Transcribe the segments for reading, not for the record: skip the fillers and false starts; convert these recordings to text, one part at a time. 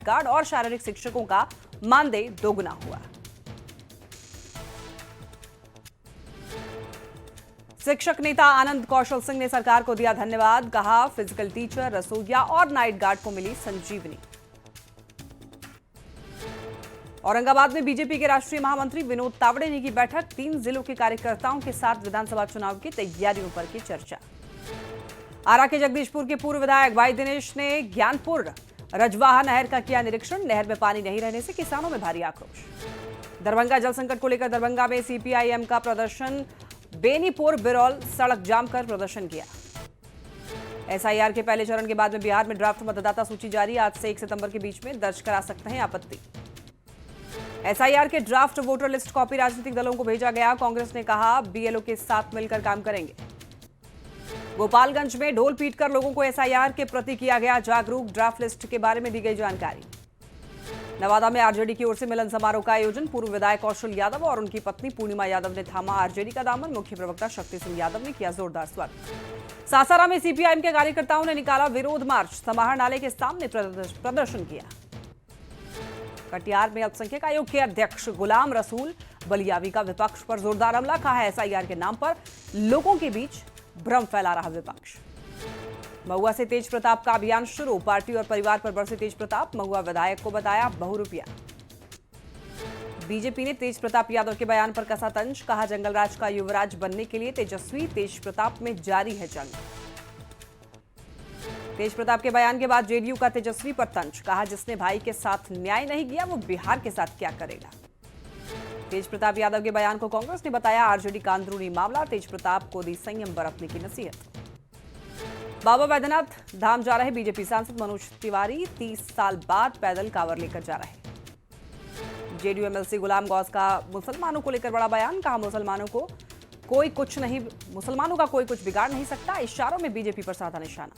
Card और शारीरिक शिक्षकों का मानदेय दोगुना हुआ। शिक्षक नेता आनंद कौशल सिंह ने सरकार को दिया धन्यवाद। कहा, फिजिकल टीचर, रसोइया और नाइट गार्ड को मिली संजीवनी। औरंगाबाद में बीजेपी के राष्ट्रीय महामंत्री विनोद तावड़े ने की बैठक। 3 जिलों के कार्यकर्ताओं के साथ विधानसभा चुनाव की तैयारियों पर की चर्चा। आरा के जगदीशपुर के पूर्व विधायक भाई दिनेश ने ज्ञानपुर रजवाहा नहर का किया निरीक्षण। नहर में पानी नहीं रहने से किसानों में भारी आक्रोश। दरभंगा जल संकट को लेकर दरभंगा में सीपीआईएम का प्रदर्शन। बेनीपुर बिरौल सड़क जाम कर प्रदर्शन किया। एसआईआर के पहले चरण के बाद में बिहार में ड्राफ्ट मतदाता सूची जारी। आज से 1 सितंबर के बीच में दर्ज करा सकते हैं आपत्ति। एसआईआर के ड्राफ्ट वोटर लिस्ट कॉपी राजनीतिक दलों को भेजा गया। कांग्रेस ने कहा, बीएलओ के साथ मिलकर काम करेंगे। गोपालगंज में ढोल पीटकर लोगों को एसआईआर के प्रति किया गया जागरूक। ड्राफ्ट लिस्ट के बारे में दी गई जानकारी। नवादा में आरजेडी की ओर से मिलन समारोह का आयोजन। पूर्व विधायक कौशल यादव और उनकी पत्नी पूर्णिमा यादव ने थामा आरजेडी का दामन। मुख्य प्रवक्ता शक्ति सिंह यादव ने किया जोरदार स्वागत। सासाराम में सीपीआईएम के कार्यकर्ताओं ने निकाला विरोध मार्च। समाहर नाले के सामने प्रदर्शन किया। कटिहार में अल्पसंख्यक आयोग के अध्यक्ष गुलाम रसूल बलियावी का विपक्ष पर जोरदार हमला। कहा, एसआईआर के नाम पर लोगों के बीच भ्रम फैला रहा विपक्ष। महुआ से तेज प्रताप का अभियान शुरू। पार्टी और परिवार पर बरसे तेज प्रताप। महुआ विधायक को बताया बहुरूपिया। बीजेपी ने तेज प्रताप यादव के बयान पर कसा तंज। कहा, जंगलराज का युवराज बनने के लिए तेजस्वी तेज प्रताप में जारी है जंग। तेज प्रताप के बयान के बाद जेडीयू का तेजस्वी पर तंज। कहा, जिसने भाई के साथ न्याय नहीं किया वो बिहार के साथ क्या करेगा। तेज प्रताप यादव के बयान को कांग्रेस ने बताया आरजेडी का अंदरूनी मामला। तेज प्रताप को दी संयम बरतने की नसीहत। बाबा बैद्यनाथ धाम जा रहे बीजेपी सांसद मनोज तिवारी 30 साल बाद पैदल कांवर लेकर जा रहे। जेडीयू एमएलसी गुलाम गौस का मुसलमानों को लेकर बड़ा बयान। कहा, मुसलमानों का कोई कुछ बिगाड़ नहीं सकता। इशारों में बीजेपी पर साधा निशाना।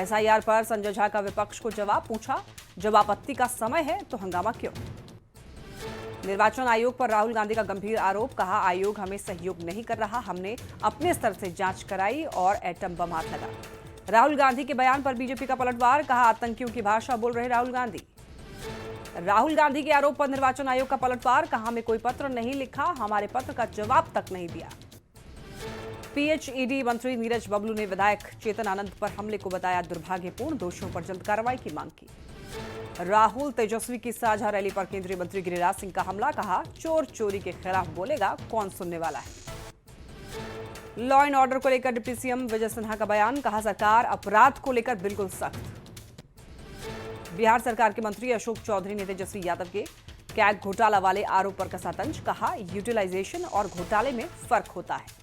एसआईआर पर संजय झा का विपक्ष को जवाब। पूछा, जब आपत्ति का समय है तो हंगामा क्यों। निर्वाचन आयोग पर राहुल गांधी का गंभीर आरोप। कहा, आयोग हमें सहयोग नहीं कर रहा। हमने अपने स्तर से जांच कराई और एटम बम हाथ लगा। राहुल गांधी के बयान पर बीजेपी का पलटवार। कहा, आतंकियों की भाषा बोल रहे राहुल गांधी। राहुल गांधी के आरोप पर निर्वाचन आयोग का पलटवार। कहा, हमें कोई पत्र नहीं लिखा, हमारे पत्र का जवाब तक नहीं दिया। पीएचईडी मंत्री नीरज बबलू ने विधायक चेतन आनंद पर हमले को बताया दुर्भाग्यपूर्ण। दोषियों पर जल्द कार्रवाई की मांग की। राहुल तेजस्वी की साझा रैली पर केंद्रीय मंत्री गिरिराज सिंह का हमला। कहा, चोर चोरी के खिलाफ बोलेगा, कौन सुनने वाला है। लॉ एंड ऑर्डर को लेकर डिप्टी सीएम विजय सिन्हा का बयान। कहा, सरकार अपराध को लेकर बिल्कुल सख्त। बिहार सरकार के मंत्री अशोक चौधरी ने तेजस्वी यादव के कैग घोटाला वाले आरोप पर कसा तंज। कहा, यूटिलाइजेशन और घोटाले में फर्क होता है।